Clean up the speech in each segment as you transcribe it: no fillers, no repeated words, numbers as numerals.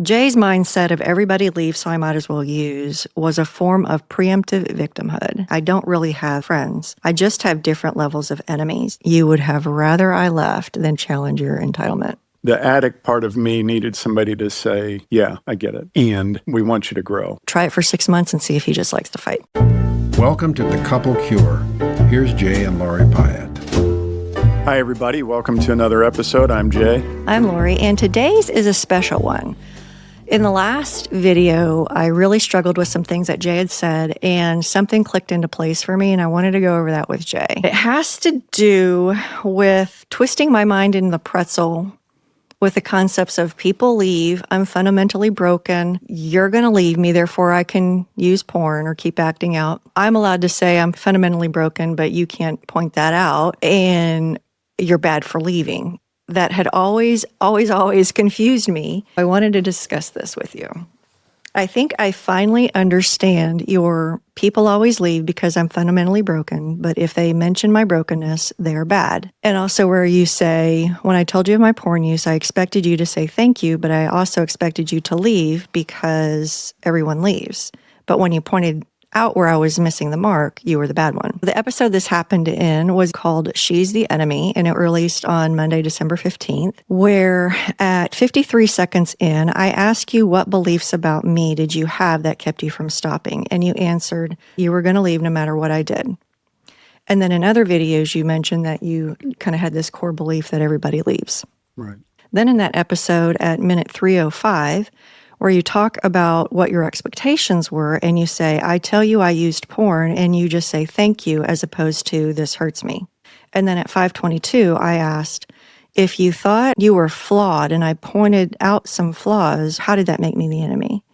Jay's mindset of everybody leaves, so I might as well use was a form of preemptive victimhood. I don't really have friends. I just have different levels of enemies. You would have rather I left than challenge your entitlement. The addict part of me needed somebody to say, yeah, I get it. And we want you to grow. Try it for 6 months and see if he just likes to fight. Welcome to The Couple Cure. Here's Jay and Lori Pyatt. Hi, everybody. Welcome to another episode. I'm Jay. I'm Lori, and today's is a special one. In the last video, I really struggled with some things that Jay had said, and something clicked into place for me, and I wanted to go over that with Jay. It has to do with twisting my mind in the pretzel with the concepts of people leave, I'm fundamentally broken, you're going to leave me, therefore I can use porn or keep acting out. I'm allowed to say I'm fundamentally broken, but you can't point that out, and you're bad for leaving. That had always confused me. I wanted to discuss this with you. I think I finally understand your people always leave because I'm fundamentally broken, but if they mention my brokenness, they're bad. And also where you say, when I told you of my porn use, I expected you to say thank you, but I also expected you to leave because everyone leaves. But when you pointed out where I was missing the mark, you were the bad one. The episode this happened in was called She's the Enemy, and it released on Monday, December 15th, where at 53 seconds in, I asked you what beliefs about me did you have that kept you from stopping, and you answered you were going to leave no matter what I did. And then in other videos, you mentioned that you kind of had this core belief that everybody leaves. Right. Then in that episode at minute 3:05, where you talk about what your expectations were, and you say, I tell you I used porn, and you just say thank you as opposed to this hurts me. And then at 5:22, I asked, if you thought you were flawed and I pointed out some flaws, how did that make me the enemy?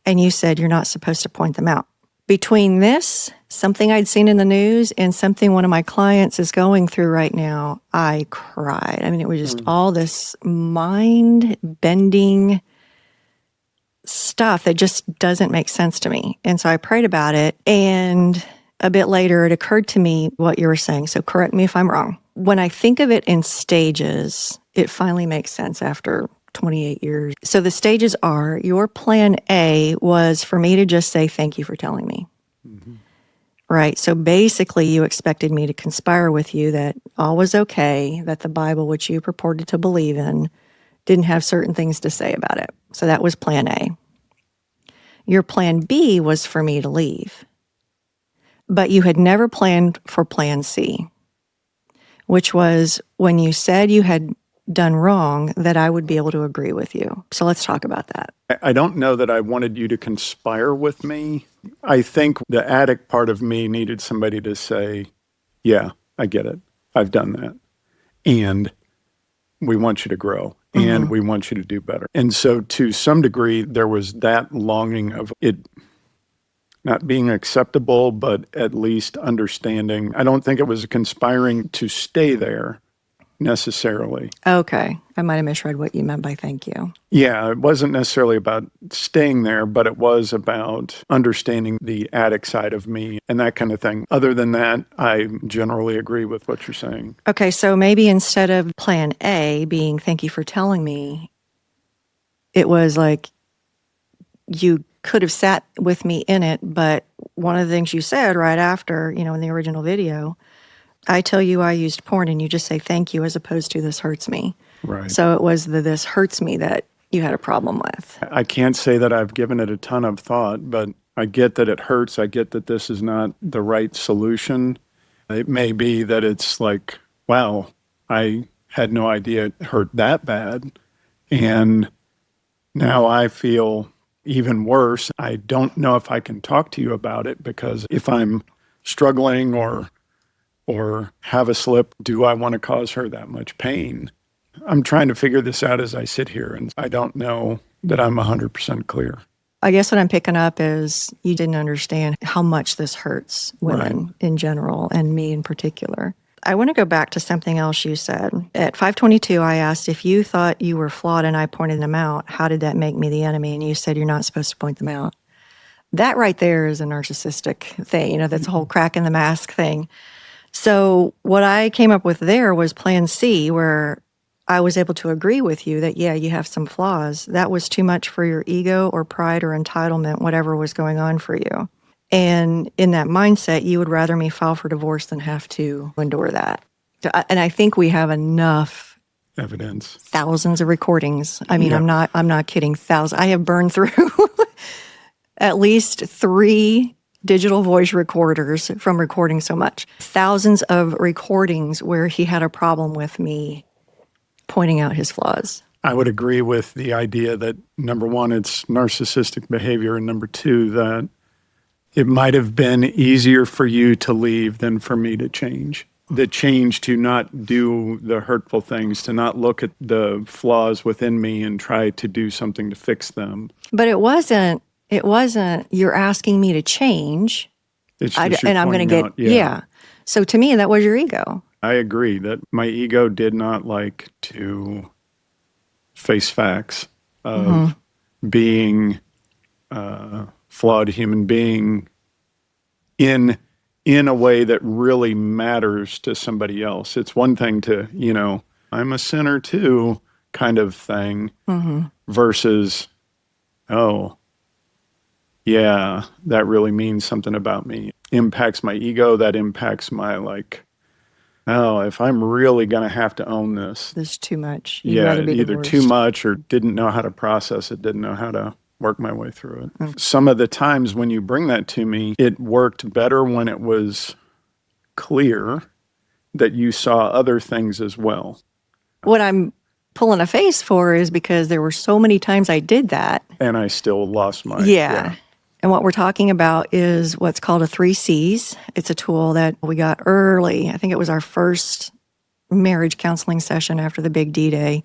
And you said you're not supposed to point them out. Between this, something I'd seen in the news, and something one of my clients is going through right now, I cried. I mean, it was just all this mind-bending stuff that just doesn't make sense to me. And so I prayed about it, and a bit later it occurred to me what you were saying. So correct me if I'm wrong. When I think of it in stages, it finally makes sense after 28 years. So the stages are, your plan A was for me to just say thank you for telling me. Mm-hmm. Right. So basically you expected me to conspire with you that all was okay, that the Bible, which you purported to believe in, didn't have certain things to say about it. So that was plan A. Your plan B was for me to leave. But you had never planned for plan C, which was when you said you had done wrong, that I would be able to agree with you. So let's talk about that. I don't know that I wanted you to conspire with me. I think the addict part of me needed somebody to say, yeah, I get it. I've done that. And we want you to grow. And we want you to do better. And so to some degree, there was that longing of it not being acceptable, but at least understanding. I don't think it was conspiring to stay there necessarily. Okay. I might have misread what you meant by thank you. Yeah, it wasn't necessarily about staying there, but it was about understanding the addict side of me and that kind of thing. Other than that, I generally agree with what you're saying. Okay, so maybe instead of plan A being thank you for telling me, it was like you could have sat with me in it, but one of the things you said right after, in the original video, I tell you I used porn, and you just say thank you as opposed to this hurts me. Right. So it was the this hurts me that you had a problem with. I can't say that I've given it a ton of thought, but I get that it hurts. I get that this is not the right solution. It may be that it's like, wow, I had no idea it hurt that bad. And now I feel even worse. I don't know if I can talk to you about it, because if I'm struggling or have a slip, do I want to cause her that much pain? I'm trying to figure this out as I sit here, and I don't know that I'm 100% clear. I guess what I'm picking up is you didn't understand how much this hurts women in general, and me in particular. I want to go back to something else you said. At 5:22, I asked if you thought you were flawed and I pointed them out, how did that make me the enemy? And you said you're not supposed to point them out. That right there is a narcissistic thing. That's a whole crack in the mask thing. So what I came up with there was plan C, where I was able to agree with you that, yeah, you have some flaws. That was too much for your ego or pride or entitlement, whatever was going on for you. And in that mindset, you would rather me file for divorce than have to endure that. And I think we have enough evidence, thousands of recordings. I mean, Yeah. I'm not kidding. Thousands. I have burned through at least 3 digital voice recorders from recording so much. Thousands of recordings where he had a problem with me pointing out his flaws. I would agree with the idea that, number one, it's narcissistic behavior, and number two, that it might have been easier for you to leave than for me to change. The change to not do the hurtful things, to not look at the flaws within me and try to do something to fix them. But it wasn't, you're asking me to change. It's just and I'm going to get, yeah. So to me, that was your ego. I agree that my ego did not like to face facts of being a flawed human being in a way that really matters to somebody else. It's one thing to, I'm a sinner too kind of thing versus, oh, yeah, that really means something about me. Impacts my ego, that impacts my if I'm really going to have to own this. This is too much. You'd rather be either too much or didn't know how to process it, didn't know how to work my way through it. Some of the times when you bring that to me, it worked better when it was clear that you saw other things as well. What I'm pulling a face for is because there were so many times I did that. And I still lost my... Yeah. And what we're talking about is what's called a 3 C's. It's a tool that we got early. I think it was our first marriage counseling session after the big D-Day.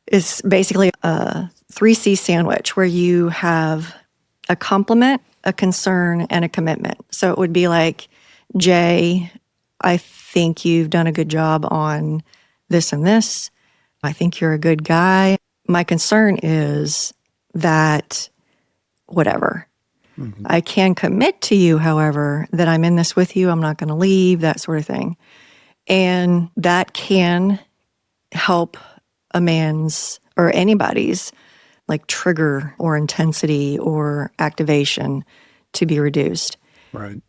It's basically a 3 C sandwich where you have a compliment, a concern, and a commitment. So it would be like, Jay, I think you've done a good job on this and this. I think you're a good guy. My concern is that whatever. I can commit to you, however, that I'm in this with you. I'm not going to leave, that sort of thing. And that can help a man's or anybody's trigger or intensity or activation to be reduced. Right.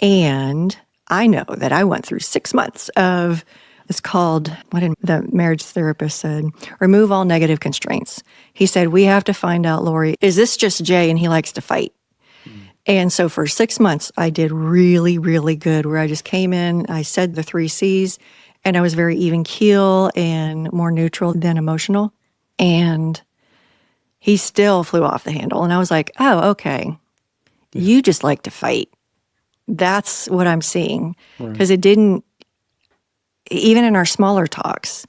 And I know that I went through 6 months of, it's called, what did the marriage therapist said? Remove all negative constraints. He said, we have to find out, Lori, is this just Jay and he likes to fight? And so for 6 months, I did really, really good where I just came in, I said the 3 C's, and I was very even keel and more neutral than emotional. And he still flew off the handle. And I was like, oh, okay. You just like to fight. That's what I'm seeing. Because it didn't, even in our smaller talks,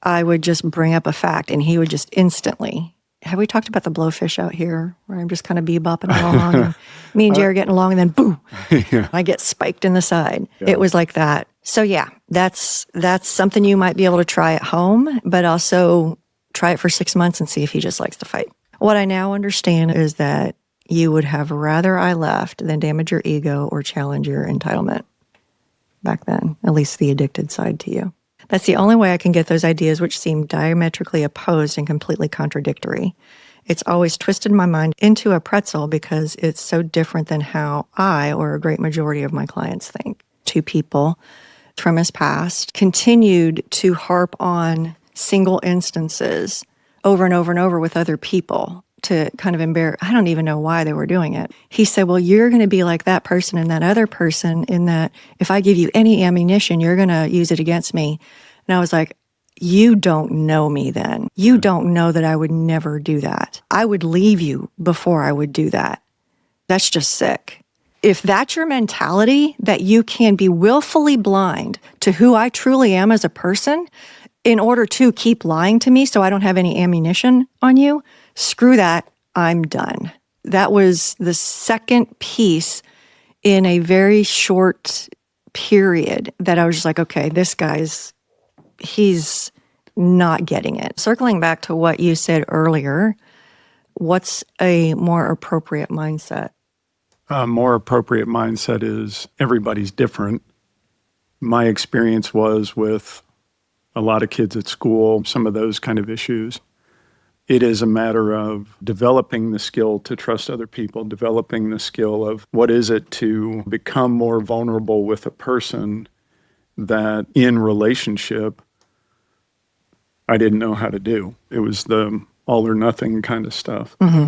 I would just bring up a fact and he would just instantly, have we talked about the blowfish out here where I'm just kind of bebopping along and me and Jerry are getting along and then boom, I get spiked in the side. Yeah. It was like that. So yeah, that's something you might be able to try at home, but also try it for 6 months and see if he just likes to fight. What I now understand is that you would have rather I left than damage your ego or challenge your entitlement back then, at least the addicted side to you. That's the only way I can get those ideas which seem diametrically opposed and completely contradictory. It's always twisted my mind into a pretzel because it's so different than how I, or a great majority of my clients, think. 2 people from his past continued to harp on single instances over and over and over with other people to kind of embarrass. I don't even know why they were doing it. He said, well, you're going to be like that person and that other person in that if I give you any ammunition, you're going to use it against me. And I was like, you don't know me then. You don't know that I would never do that. I would leave you before I would do that. That's just sick. If that's your mentality, that you can be willfully blind to who I truly am as a person in order to keep lying to me so I don't have any ammunition on you, screw that, I'm done. That was the second piece in a very short period that I was just like, okay, this guy's, he's not getting it. Circling back to what you said earlier, what's a more appropriate mindset? A more appropriate mindset is everybody's different. My experience was with a lot of kids at school, some of those kind of issues. It is a matter of developing the skill to trust other people, developing the skill of what is it to become more vulnerable with a person that in relationship I didn't know how to do. It was the all or nothing kind of stuff. Mm-hmm.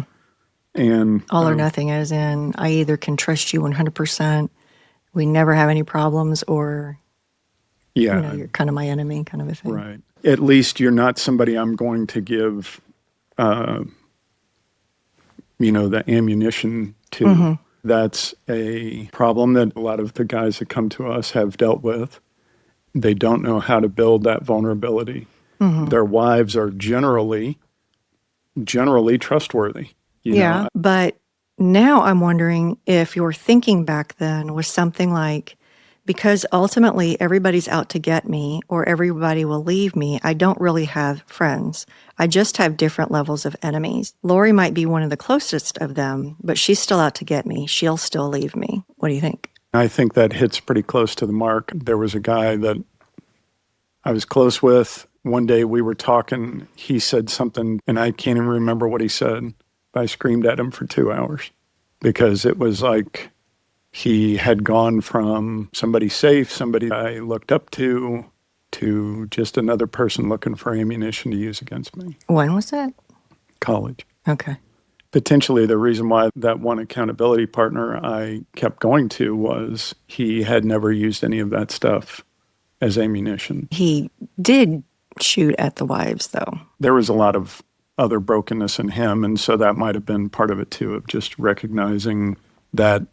And all or nothing, as in I either can trust you 100%, we never have any problems, or you're kind of my enemy, kind of a thing. Right. At least you're not somebody I'm going to give, the ammunition to. Mm-hmm. That's a problem that a lot of the guys that come to us have dealt with. They don't know how to build that vulnerability. Mm-hmm. Their wives are generally trustworthy. You know? But now I'm wondering if your thinking back then was something like, because ultimately everybody's out to get me or everybody will leave me, I don't really have friends. I just have different levels of enemies. Lori might be one of the closest of them, but she's still out to get me. She'll still leave me. What do you think? I think that hits pretty close to the mark. There was a guy that I was close with. One day we were talking, he said something, and I can't even remember what he said, but I screamed at him for 2 hours because it was like he had gone from somebody safe, somebody I looked up to just another person looking for ammunition to use against me. When was that? College. Okay. Potentially the reason why that one accountability partner I kept going to was he had never used any of that stuff as ammunition. He did shoot at the wives, though. There was a lot of other brokenness in him, and so that might have been part of it too, of just recognizing that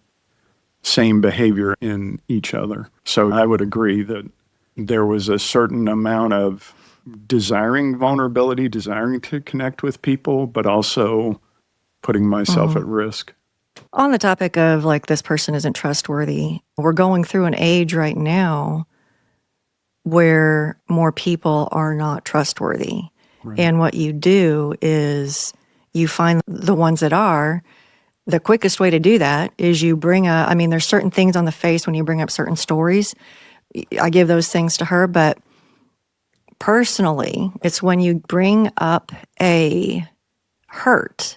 same behavior in each other. So I would agree that there was a certain amount of desiring vulnerability, desiring to connect with people, but also putting myself at risk. On the topic of like, this person isn't trustworthy, we're going through an age right now where more people are not trustworthy. Right. And what you do is you find the ones that are. The quickest way to do that is you bring there's certain things on the face when you bring up certain stories. I give those things to her, but personally, it's when you bring up a hurt.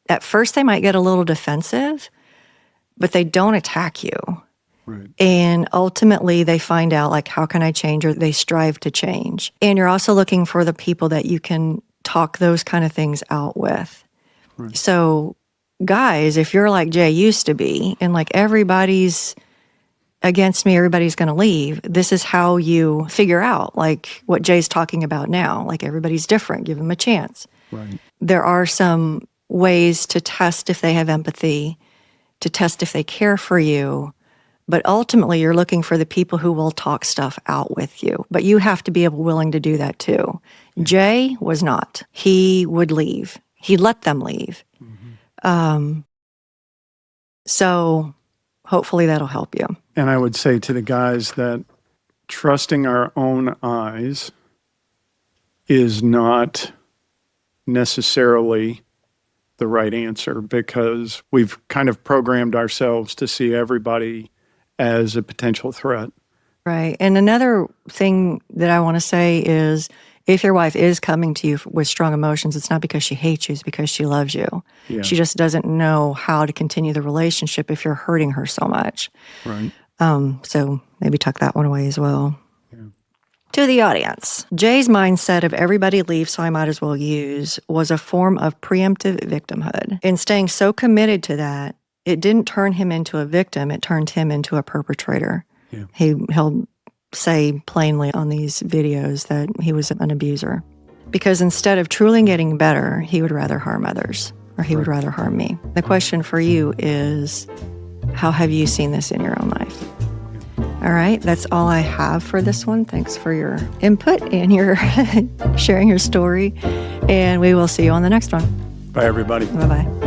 At first, they might get a little defensive, but they don't attack you. Right. And ultimately, they find out, like, how can I change? Or they strive to change. And you're also looking for the people that you can talk those kind of things out with. Right. So, guys, if you're like Jay used to be, and like everybody's against me, everybody's going to leave, this is how you figure out, like what Jay's talking about now. Like, everybody's different. Give them a chance. Right. There are some ways to test if they have empathy, to test if they care for you. But ultimately, you're looking for the people who will talk stuff out with you. But you have to be willing to do that too. Jay was not. He would leave. He'd let them leave. Mm-hmm. So hopefully that'll help you. And I would say to the guys that trusting our own eyes is not necessarily the right answer, because we've kind of programmed ourselves to see everybody as a potential threat. Right. And another thing that I want to say is, if your wife is coming to you with strong emotions, it's not because she hates you, it's because she loves you. Yeah. She just doesn't know how to continue the relationship if you're hurting her so much. Right. So maybe tuck that one away as well. Yeah. To the audience, Jay's mindset of everybody leaves, so I might as well use, was a form of preemptive victimhood. In staying so committed to that, it didn't turn him into a victim, it turned him into a perpetrator. Yeah. He'll say plainly on these videos that he was an abuser. Because instead of truly getting better, he would rather harm others, or he would rather harm me. The question for you is, how have you seen this in your own life? All right, that's all I have for this one. Thanks for your input and your sharing your story. And we will see you on the next one. Bye, everybody. Bye-bye.